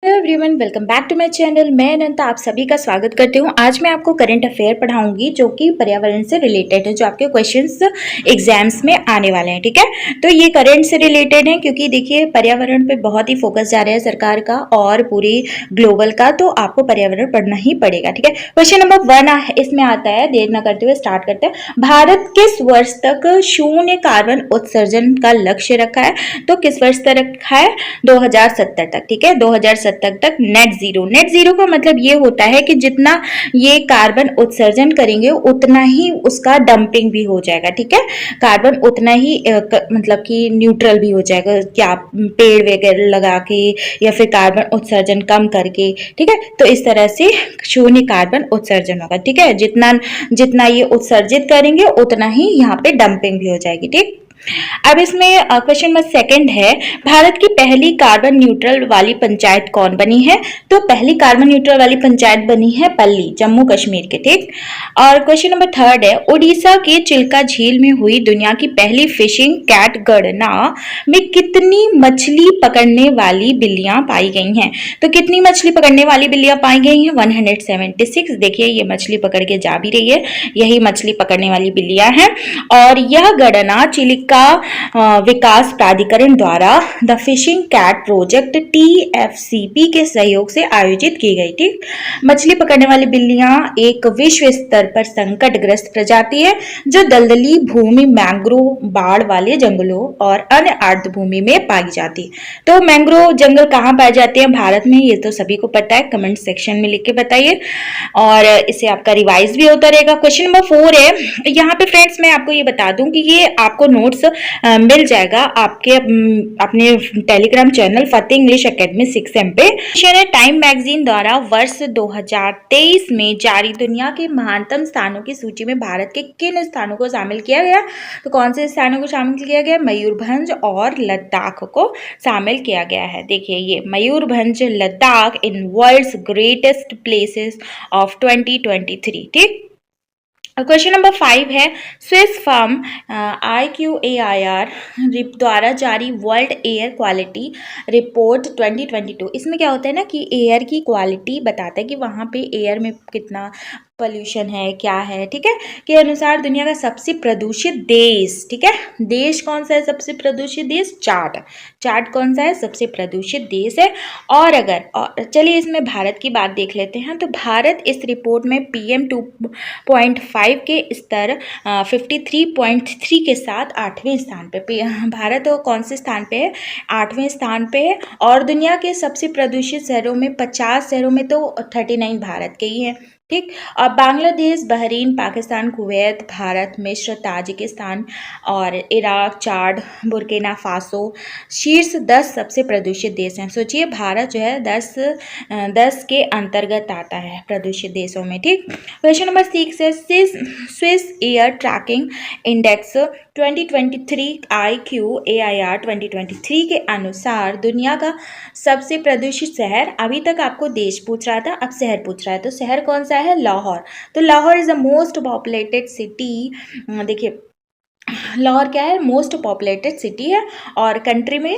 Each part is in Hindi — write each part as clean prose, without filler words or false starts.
Hello everyone, welcome back to my channel. मैं अनंता आप सभी का स्वागत करती हूँ। आज मैं आपको करंट अफेयर पढ़ाऊंगी जो कि पर्यावरण से रिलेटेड है, जो आपके क्वेश्चंस एग्जाम्स में आने वाले हैं। ठीक है, तो ये करंट से रिलेटेड है क्योंकि देखिए पर्यावरण पे बहुत ही फोकस जा रहा है सरकार का और पूरी ग्लोबल का, तो आपको पर्यावरण पढ़ना ही पड़ेगा। ठीक है, क्वेश्चन नंबर 1 इसमें आता है, देर न करते हुए स्टार्ट करते हैं। भारत किस वर्ष तक शून्य कार्बन उत्सर्जन का लक्ष्य रखा है? तो किस वर्ष तक रखा है? 2070 तक। ठीक है, 2070 तक नेट जीरो का मतलब ये होता है कि जितना ये कार्बन उत्सर्जन करेंगे उतना ही उसका डंपिंग भी हो जाएगा। ठीक है, कार्बन उतना ही मतलब कि न्यूट्रल भी हो जाएगा, क्या पेड़ वगैरह लगा के या फिर कार्बन उत्सर्जन कम करके। ठीक है, तो इस तरह से शून्य कार्बन उत्सर्जन होगा। ठीक है, जितना जितना ये उत्सर्जित करेंगे उतना ही यहाँ पे डंपिंग भी हो जाएगी। ठीक, अब इसमें क्वेश्चन नंबर 2 है, भारत की पहली कार्बन न्यूट्रल वाली पंचायत कौन बनी है? तो पहली कार्बन न्यूट्रल वाली पंचायत बनी है पल्ली, जम्मू कश्मीर के। ठीक, और क्वेश्चन नंबर 3 है, उड़ीसा के चिल्का झील में हुई दुनिया की पहली फिशिंग कैट गणना में कितनी मछली पकड़ने वाली बिल्लियां पाई गई हैं? तो कितनी मछली पकड़ने वाली बिल्लियां पाई गई हैं? 176। देखिए ये मछली पकड़ के जा भी रही है, यही मछली पकड़ने वाली बिल्लियां हैं। और यह गणना चिलिका विकास प्राधिकरण द्वारा the fishing cat project TFCP के सहयोग से आयोजित की गई थी। मछली पकड़ने वाली बिल्लियां एक विश्व स्तर पर संकटग्रस्त प्रजाति है जो दलदली भूमि, मैंग्रोव, बाढ़ वाले जंगलों और अन्य आर्द्र भूमि में पाई जाती है। तो मैंग्रोव जंगल कहाँ पाए जाते हैं भारत में? ये तो सभी को पता है, कमेंट सेक्शन में लिख के बताइए और इससे आपका रिवाइज भी होता रहेगा। क्वेश्चन नंबर 4 है, यहाँ पे फ्रेंड्स मैं आपको ये बता दूं कि ये आपको नोट्स मिल जाएगा आपके अपने टेलीग्राम चैनल फतेह इंग्लिश एकेडमी 6M पे। टाइम मैगजीन द्वारा वर्ष 2023 में जारी दुनिया के महानतम स्थानों की सूची में भारत के किन स्थानों को शामिल किया गया? तो कौन से स्थानों को शामिल किया गया? मयूरभंज और लद्दाख को शामिल किया गया है। देखिए ये मयूरभंज, लद्दाख इन वर्ल्ड्स ग्रेटेस्ट प्लेसेस ऑफ 2023। ठीक, क्वेश्चन नंबर 5 है, स्विस फर्म IQAIR द्वारा जारी वर्ल्ड एयर क्वालिटी रिपोर्ट 2022, इसमें क्या होता है ना कि एयर की क्वालिटी बताता है कि वहाँ पे एयर में कितना पोल्यूशन है, क्या है। ठीक है, के अनुसार दुनिया का सबसे प्रदूषित देश, ठीक है, देश कौन सा है सबसे प्रदूषित देश? चार्ट कौन सा है सबसे प्रदूषित देश है। और अगर चलिए इसमें भारत की बात देख लेते हैं, तो भारत इस रिपोर्ट में PM 2.5 के स्तर 53.3 के साथ 8वें स्थान पे। भारत कौन से स्थान पे है? 8वें स्थान पे है। और दुनिया के सबसे प्रदूषित शहरों में 50 शहरों में तो 39 भारत के ही हैं। ठीक, और बांग्लादेश, बहरीन, पाकिस्तान, कुवैत, भारत, मिस्र, ताजिकिस्तान और इराक, चाड, बुर्किना फासो शीर्ष 10 सबसे प्रदूषित देश हैं। सोचिए भारत जो है 10 के अंतर्गत आता है प्रदूषित देशों में। ठीक, क्वेश्चन नंबर 6 है, Swiss air tracking index 2023 IQAIR 2023 के अनुसार दुनिया का सबसे प्रदूषित शहर, अभी तक आपको देश पूछ रहा था, अब शहर पूछ रहा है, तो शहर कौन सा है? लाहौर। तो Lahore is the most populated city. देखिए लाहौर क्या है? मोस्ट पॉपुलेटेड सिटी है। और कंट्री में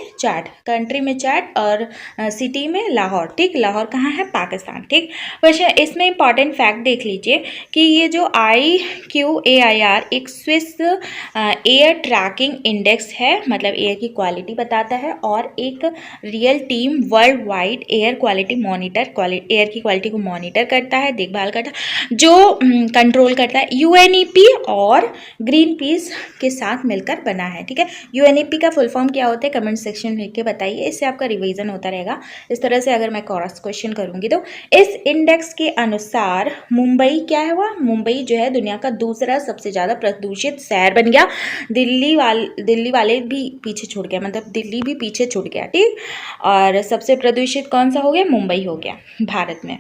चैट और सिटी में लाहौर। ठीक, लाहौर कहाँ है? पाकिस्तान। ठीक, क्वेश्चन इसमें इंपॉर्टेंट फैक्ट देख लीजिए कि ये जो IQAIR एक स्विस एयर ट्रैकिंग इंडेक्स है, मतलब एयर की क्वालिटी बताता है, और एक real team world wide air quality monitor, air की क्वालिटी को मॉनिटर करता है, देखभाल करता है, जो कंट्रोल करता है। UNEP और ग्रीन पीस के साथ मिलकर बना है। ठीक है, UNEP का फुल फॉर्म क्या होता है? कमेंट सेक्शन में लिख के बताइए, इससे आपका रिवीजन होता रहेगा। इस तरह से अगर मैं क्रॉस क्वेश्चन करूंगी तो इस इंडेक्स के अनुसार मुंबई क्या हुआ? मुंबई जो है दुनिया का दूसरा सबसे ज्यादा प्रदूषित शहर बन गया। दिल्ली वाले भी पीछे छूट गया, मतलब दिल्ली भी पीछे छूट गया। ठीक, और सबसे प्रदूषित कौन सा हो गया? मुंबई हो गया भारत में।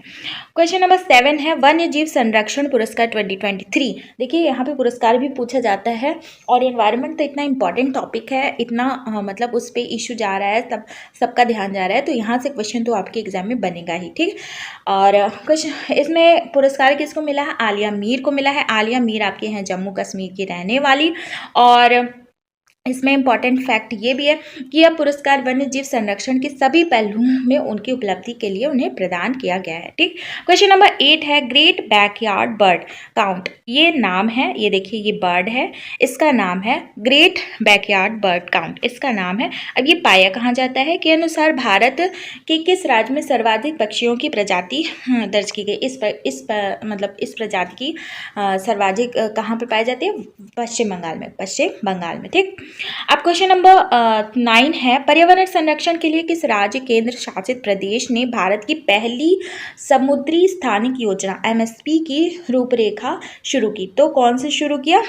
क्वेश्चन नंबर 7 है, वन्य जीव संरक्षण पुरस्कार 2023। देखिए यहाँ पे पुरस्कार भी पूछा जाता है, और एनवायरनमेंट तो इतना इंपॉर्टेंट टॉपिक है, इतना मतलब उस पर इशू जा रहा है, तब सबका ध्यान जा रहा है, तो यहाँ से क्वेश्चन तो आपके एग्जाम में बनेगा ही। ठीक, और क्वेश्चन इसमें पुरस्कार किसको मिला है? आलिया मीर को मिला है। आलिया मीर आपके हैं जम्मू कश्मीर की रहने वाली, और इसमें इंपॉर्टेंट फैक्ट ये भी है कि यह पुरस्कार वन्य जीव संरक्षण के सभी पहलुओं में उनकी उपलब्धि के लिए उन्हें प्रदान किया गया है। ठीक, क्वेश्चन नंबर 8 है ग्रेट बैकयार्ड बर्ड काउंट। ये नाम है, ये देखिए ये बर्ड है, इसका नाम है ग्रेट बैकयार्ड बर्ड काउंट, इसका नाम है। अब ये पाया कहाँ जाता है के अनुसार भारत के किस राज्य में सर्वाधिक पक्षियों की प्रजाति दर्ज की गई। मतलब इस प्रजाति की सर्वाधिक कहाँ पर पाई जाती है? पश्चिम बंगाल में, पश्चिम बंगाल में। ठीक, अब क्वेश्चन नंबर 9 है पर्यावरण संरक्षण के लिए किस राज्य केंद्र शासित प्रदेश ने भारत की पहली समुद्री स्थानिक योजना एमएसपी की रूपरेखा शुरू की? तो कौन से शुरू किया?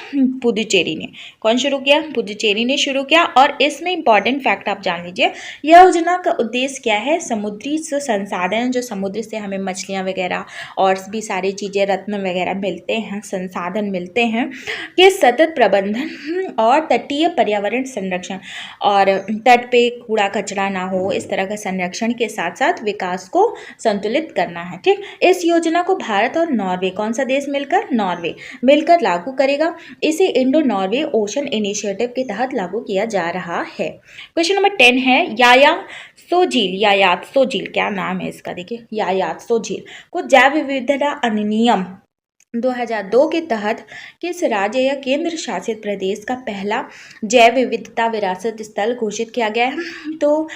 पुदुचेरी ने। कौन शुरू किया? पुदुचेरी ने शुरू किया। और इसमें इंपॉर्टेंट फैक्ट आप जान लीजिए, यह योजना का उद्देश्य क्या है? समुद्री संसाधन, जो समुद्र से हमें मछलियाँ वगैरह और भी सारी चीज़ें, रत्न वगैरह मिलते हैं, संसाधन मिलते हैं, ये सतत प्रबंधन और तटीय पर्यावरण संरक्षण और तट पे कूड़ा कचरा ना हो, इस तरह का संरक्षण के साथ साथ विकास को संतुलित करना है। ठीक, इस योजना को भारत और नॉर्वे, कौन सा देश मिलकर? नॉर्वे मिलकर लागू करेगा। इसे इंडो नॉर्वे ओशन इनिशिएटिव के तहत लागू किया जा रहा है। क्वेश्चन नंबर 10 है यायात्सो झील, यायात्सो झील क्या नाम है इसका? देखिए यायात्सो झील को जैव विविधता अधिनियम 2002 के तहत किस राज्य या केंद्र शासित प्रदेश का पहला जैव विविधता विरासत स्थल घोषित किया गया है? तो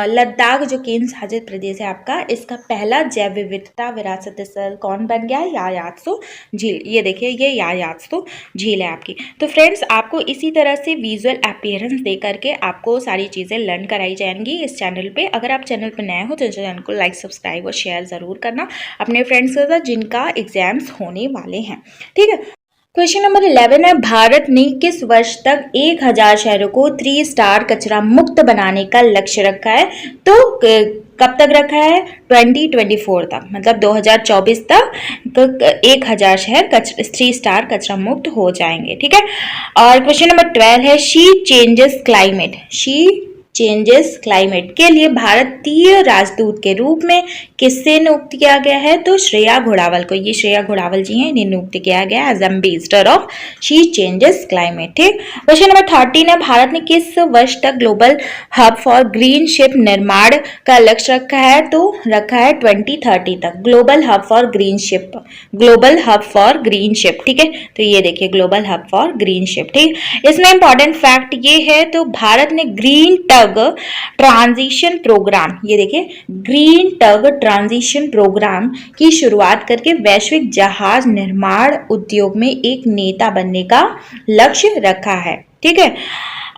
लद्दाख जो केंद्र शासित प्रदेश है आपका, इसका पहला जैव विविधता विरासत स्थल कौन बन गया है? यायात्सो झील। ये देखिए ये यायात्सो झील है आपकी। तो फ्रेंड्स, आपको इसी तरह से विजुअल अपीयरेंस दे करके आपको सारी चीज़ें लर्न कराई जाएंगी इस चैनल पे। अगर आप चैनल पर नए हो तो चैनल को लाइक, सब्सक्राइब और शेयर ज़रूर करना अपने फ्रेंड्स के साथ जिनका एग्जाम्स होने वाले हैं। ठीक है, क्वेश्चन नंबर 11 है भारत ने किस वर्ष तक 1000 शहरों को 3 स्टार कचरा मुक्त बनाने का लक्ष्य रखा है? तो कब तक रखा है? 2024 तक, मतलब 2024 तक 1000 शहर 3 स्टार कचरा मुक्त हो जाएंगे। ठीक है, और क्वेश्चन नंबर 12 है she changes climate, she changes climate के लिए भारतीय राजदूत के रूप में किससे नियुक्त किया गया है? तो श्रेया घोड़ावल को, ये श्रेया घोड़ावल जी हैं, इन्हें नियुक्त किया गया है as ambassador of she changes climate. ठीक, क्वेश्चन नंबर 13 है भारत ने किस वर्ष तक global hub for green ship निर्माण का लक्ष्य रखा है? तो रखा है 2030 तक global hub for green ship, global hub for green ship. ठीक है, तो ये देखिए global hub for green ship. ठीक, इसमें इंपॉर्टेंट फैक्ट ये है, तो भारत ने ग्रीन टग ट्रांजिशन प्रोग्राम, ये देखिए ग्रीन टग ट्रांजिशन प्रोग्राम की शुरुआत करके वैश्विक जहाज निर्माण उद्योग में एक नेता बनने का लक्ष्य रखा है। ठीक है,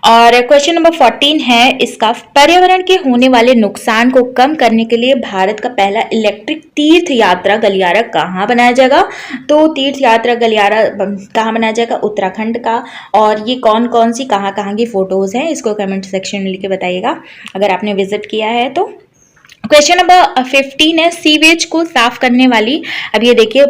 और क्वेश्चन नंबर 14 है इसका पर्यावरण के होने वाले नुकसान को कम करने के लिए भारत का पहला इलेक्ट्रिक तीर्थ यात्रा गलियारा कहाँ बनाया जाएगा? तो तीर्थ यात्रा गलियारा कहाँ बनाया जाएगा? उत्तराखंड का। और ये कौन कौन सी कहाँ कहाँ की फोटोज हैं, इसको कमेंट सेक्शन में लिख के बताइएगा अगर आपने विजिट किया है तो। क्वेश्चन नंबर 15 है सीवेज को साफ करने वाली। अब ये देखिए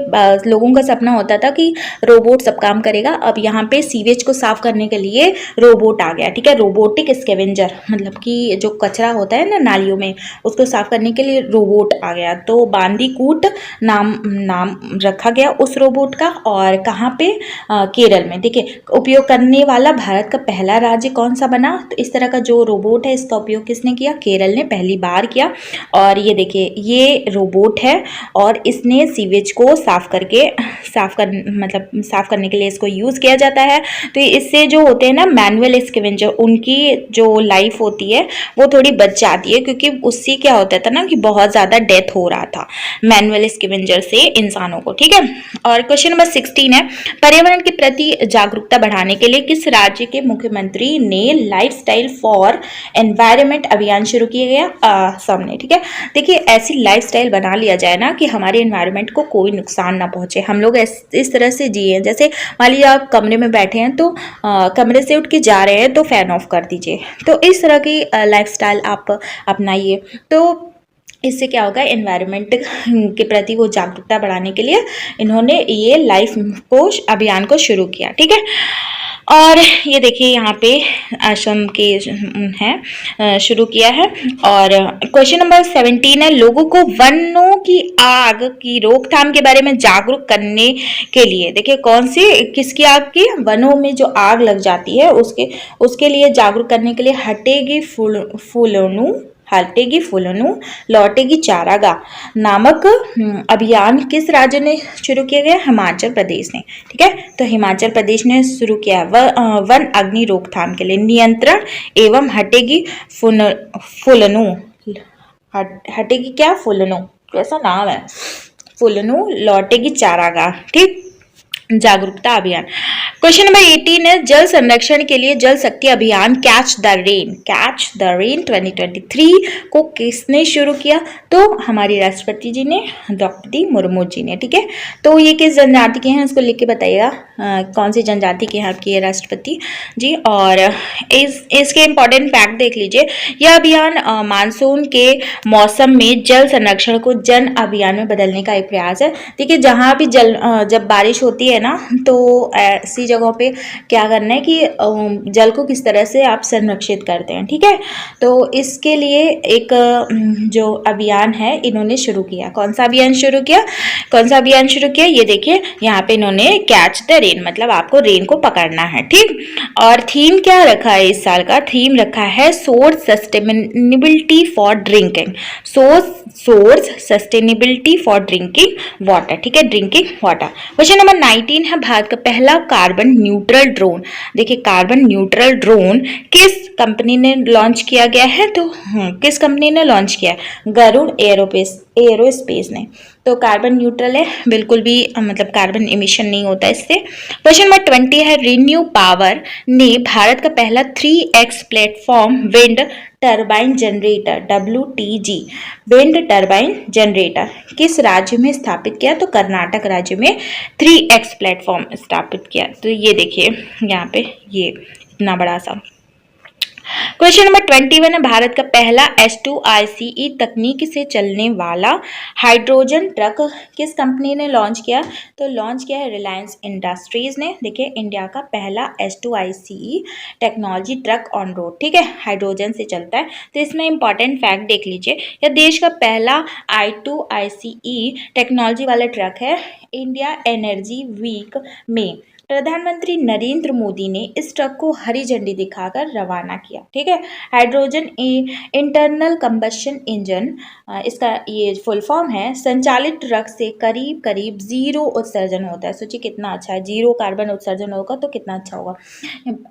लोगों का सपना होता था कि रोबोट सब काम करेगा, अब यहाँ पे सीवेज को साफ करने के लिए रोबोट आ गया। ठीक है, रोबोटिक स्कैवेंजर, मतलब कि जो कचरा होता है ना नालियों में, उसको साफ करने के लिए रोबोट आ गया। तो बांदीकूट नाम रखा गया उस रोबोट का। और कहाँ पे? केरल में। देखिए उपयोग करने वाला भारत का पहला राज्य कौन सा बना? तो इस तरह का जो रोबोट है इसका उपयोग किसने किया? केरल ने पहली बार किया। और ये देखिए ये रोबोट है और इसने सीवेज को साफ करने के लिए इसको यूज़ किया जाता है। तो इससे जो होते हैं ना मैनुअल स्कैवेंजर, उनकी जो लाइफ होती है वो थोड़ी बच जाती है, क्योंकि उससे क्या होता था ना कि बहुत ज़्यादा डेथ हो रहा था मैनुअल स्कैवेंजर से इंसानों को। ठीक है, और क्वेश्चन नंबर 16 है पर्यावरण के प्रति जागरूकता बढ़ाने के लिए किस राज्य के मुख्यमंत्री ने लाइफस्टाइल फॉर एनवायरनमेंट अभियान शुरू किया गया? असम ने। ठीक है, देखिए ऐसी लाइफस्टाइल बना लिया जाए ना कि हमारे एनवायरनमेंट को कोई नुकसान ना पहुंचे। हम लोग इस तरह से जिए, जैसे मान लीजिए आप कमरे में बैठे हैं तो कमरे से उठ के जा रहे हैं तो फैन ऑफ कर दीजिए। तो इस तरह की लाइफस्टाइल आप अपनाइए, तो इससे क्या होगा एनवायरनमेंट के प्रति वो जागरूकता बढ़ाने के लिए इन्होंने ये लाइफ को अभियान को शुरू किया। ठीक है, और ये देखिए यहाँ पे आश्रम के हैं शुरू किया है। और क्वेश्चन नंबर 17 है, लोगों को वनों की आग की रोकथाम के बारे में जागरूक करने के लिए, देखिए कौन सी किसकी आग की, वनों में जो आग लग जाती है उसके लिए जागरूक करने के लिए हटेगी फूलनु लौटेगी चारागाह नामक अभियान किस राज्य ने शुरू किया गया? हिमाचल प्रदेश ने। ठीक है, तो हिमाचल प्रदेश ने शुरू किया वन अग्नि रोकथाम के लिए नियंत्रण एवं हटेगी फूलनु हटेगी क्या फूलनु, कैसा नाम है, फूलनु लौटेगी चारागाह। ठीक, जागरूकता अभियान। क्वेश्चन नंबर 18 है, जल संरक्षण के लिए जल शक्ति अभियान कैच द रेन 2023 को किसने शुरू किया? तो हमारी राष्ट्रपति जी ने, द्रौपदी मुर्मू जी ने। ठीक है, तो ये किस जनजाति के हैं उसको लिख के बताइएगा, कौन सी जनजाति के हैं आपके राष्ट्रपति जी। और इसके इंपॉर्टेंट फैक्ट देख लीजिए, यह अभियान मानसून के मौसम में जल संरक्षण को जन अभियान में बदलने का एक प्रयास है। देखिए जहाँ भी जब बारिश होती है ना, तो ऐसी जगहों पे क्या करना है कि जल को किस तरह से आप संरक्षित करते हैं। ठीक है, तो इसके लिए एक जो अभियान है इन्होंने शुरू किया। कौन सा अभियान शुरू किया? ये देखिए यहाँ पे इन्होंने कैच द रेन, मतलब आपको रेन को पकड़ना है। ठीक, और थीम क्या रखा है इस साल का? थीम रखा है source sustainability for drinking, source sustainability for drinking water. ठीक है, ड्रिंकिंग वाटर। क्वेश्चन नंबर 19 है, भारत का पहला कार्बन न्यूट्रल ड्रोन, देखिए कार्बन न्यूट्रल ड्रोन किस कंपनी ने लॉन्च किया गया है? तो किस कंपनी ने लॉन्च किया है? गरुड़ एरोस्पेस ने। तो कार्बन न्यूट्रल है, बिल्कुल भी मतलब कार्बन इमिशन नहीं होता इससे। क्वेश्चन नंबर 20 है, रिन्यू पावर ने भारत का पहला 3x platform wind turbine generator WTG wind turbine generator किस राज्य में स्थापित किया? तो कर्नाटक राज्य में 3x प्लेटफॉर्म स्थापित किया। तो ये देखिए यहाँ पे ये इतना बड़ा सा। क्वेश्चन नंबर 21 है, भारत का पहला H2ICE तकनीक से चलने वाला हाइड्रोजन ट्रक किस कंपनी ने लॉन्च किया? तो लॉन्च किया है रिलायंस इंडस्ट्रीज ने। देखिए इंडिया का पहला H2ICE technology truck on road, ठीक है, हाइड्रोजन से चलता है। तो इसमें इंपॉर्टेंट फैक्ट देख लीजिए, यह देश का पहला I2ICE टेक्नोलॉजी वाला ट्रक है। इंडिया एनर्जी वीक में प्रधानमंत्री नरेंद्र मोदी ने इस ट्रक को हरी झंडी दिखाकर रवाना किया। ठीक है, हाइड्रोजन इंटरनल कंबशन इंजन इसका ये फुल फॉर्म है। संचालित ट्रक से करीब करीब 0 उत्सर्जन होता है। सोचिए कितना अच्छा है, 0 कार्बन उत्सर्जन होगा तो कितना अच्छा होगा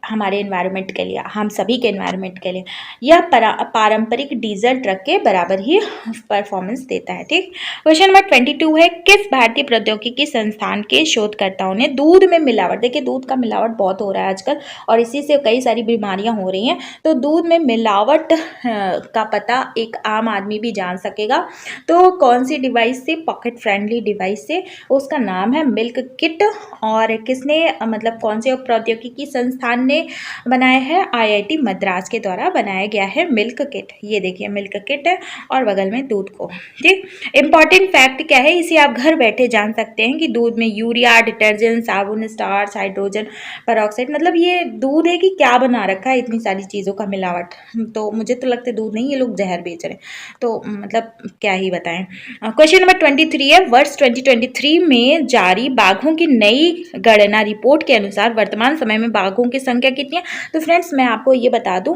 हमारे एनवायरनमेंट के लिए, हम सभी के एनवायरनमेंट के लिए। यह पारंपरिक डीजल ट्रक के बराबर ही परफॉर्मेंस देता है। ठीक, क्वेश्चन नंबर 22 है, किस भारतीय प्रौद्योगिकी संस्थान के शोधकर्ताओं ने दूध में मिलावट, देखिए दूध का मिलावट बहुत हो रहा है आजकल और इसी से कई सारी बीमारियां हो रही हैं, तो दूध में मिलावट का पता एक आम आदमी भी जान सकेगा। तो कौन सी डिवाइस से, पॉकेट फ्रेंडली डिवाइस से, उसका नाम है मिल्क किट। और किसने मतलब कौन से प्रौद्योगिकी संस्थान ने बनाया है? IIT मद्रास के द्वारा बनाया गया है मिल्क किट। ये देखिए मिल्क किट है और बगल में दूध को। ठीक, इंपॉर्टेंट फैक्ट क्या है, इसे आप घर बैठे जान सकते हैं कि दूध में यूरिया, डिटर्जेंट, साबुन, स्टार्च, हाइड्रोजन पेरोक्साइड, मतलब ये दूध है कि क्या बना रखा है इतनी सारी चीज़ों का मिलावट। तो मुझे तो लगता है दूध नहीं, ये लोग जहर बेच रहे हैं, तो मतलब क्या ही बताएं। क्वेश्चन नंबर 23 है, वर्ष 2023 में जारी बाघों की नई गणना रिपोर्ट के अनुसार वर्तमान समय में बाघों की संख्या कितनी है? तो फ्रेंड्स मैं आपको ये बता दूं,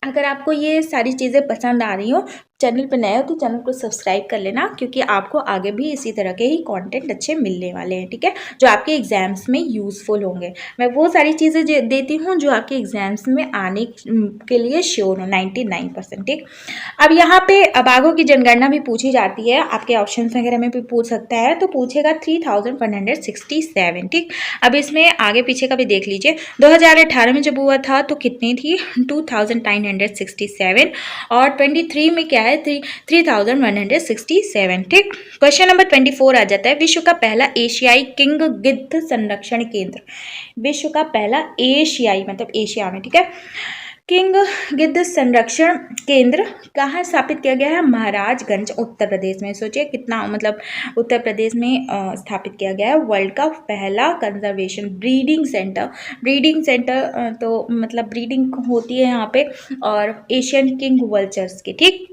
अगर आपको ये सारी चीज़ें पसंद आ रही हो, चैनल पर नए हो तो चैनल को सब्सक्राइब कर लेना, क्योंकि आपको आगे भी इसी तरह के ही कंटेंट अच्छे मिलने वाले हैं। ठीक है, जो आपके एग्जाम्स में यूज़फुल होंगे। मैं वो सारी चीज़ें देती हूँ जो आपके एग्जाम्स में आने के लिए श्योर हो 99%। ठीक, अब यहाँ पे बाघों की जनगणना भी पूछी जाती है, आपके ऑप्शन वगैरह में भी पूछ सकता है, तो पूछेगा 3167। ठीक, अब इसमें आगे पीछे का भी देख लीजिए, 2018 में जब हुआ था तो कितनी थी? 2967 और 23 में क्या है? 3167। ठीक, क्वेश्चन नंबर 24 आ जाता है, विश्व का पहला एशियाई किंग गिद्ध संरक्षण केंद्र, विश्व का पहला एशियाई मतलब एशिया में, ठीक है, किंग गिद्ध संरक्षण केंद्र कहाँ स्थापित किया गया है? महाराजगंज उत्तर प्रदेश में। सोचिए कितना मतलब उत्तर प्रदेश में स्थापित किया गया है। वर्ल्ड का पहला कंजर्वेशन ब्रीडिंग सेंटर तो मतलब ब्रीडिंग होती है यहाँ पे, और एशियन किंग वल्चर्स की। ठीक,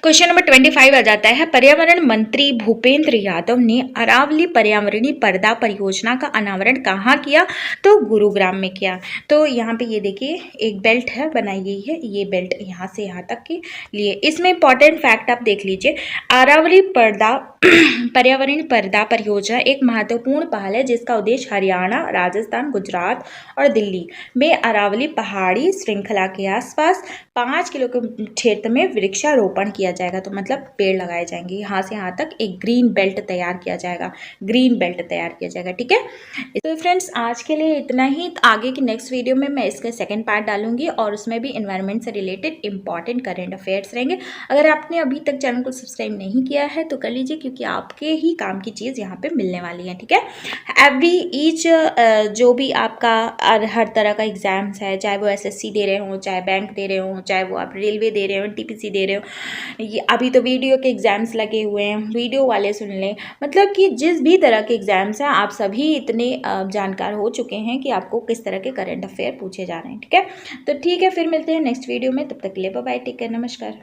क्वेश्चन नंबर 25 आ जाता है। पर्यावरण मंत्री भूपेंद्र यादव ने अरावली पर्यावरणीय पर्दा परियोजना का अनावरण कहाँ किया? तो गुरुग्राम में किया। तो यहाँ पे ये देखिए एक बेल्ट है बनाई गई है, ये बेल्ट यहाँ से यहाँ तक के लिए। इसमें इंपॉर्टेंट फैक्ट आप देख लीजिए। अरावली पर्दा पर्यावरणीय पर्दा परियोजना एक महत्वपूर्ण पहल है जिसका उद्देश्य हरियाणा, राजस्थान, गुजरात और दिल्ली में अरावली पहाड़ी श्रृंखला के आसपास 5 किलो के क्षेत्र में वृक्षारोपण किया जाएगा। तो मतलब पेड़ लगाए जाएंगे, यहाँ से यहाँ तक एक ग्रीन बेल्ट तैयार किया जाएगा, ग्रीन बेल्ट तैयार किया जाएगा। ठीक है, तो फ्रेंड्स आज के लिए इतना ही। आगे की नेक्स्ट वीडियो में मैं इसका सेकंड पार्ट डालूंगी और उसमें भी एनवायरनमेंट से रिलेटेड इंपॉर्टेंट करेंट अफेयर्स रहेंगे। अगर आपने अभी तक चैनल को सब्सक्राइब नहीं किया है तो कर लीजिए, क्योंकि आपके ही काम की चीज़ यहाँ पे मिलने वाली है। ठीक है, जो भी आपका हर तरह का एग्जाम्स है, चाहे वो SSC दे रहे हो, चाहे बैंक दे रहे हो, चाहे वो आप रेलवे दे रहे हो, TPC दे रहे हो, ये अभी तो वीडियो के एग्जाम्स लगे हुए हैं, वीडियो वाले सुन लें। मतलब कि जिस भी तरह के एग्जाम्स हैं आप सभी इतने जानकार हो चुके हैं कि आपको किस तरह के करंट अफेयर पूछे जा रहे हैं। ठीक है, तो ठीक है, फिर मिलते हैं नेक्स्ट वीडियो में। तब तक के लिए बाय बाय, टेक केयर, नमस्कार।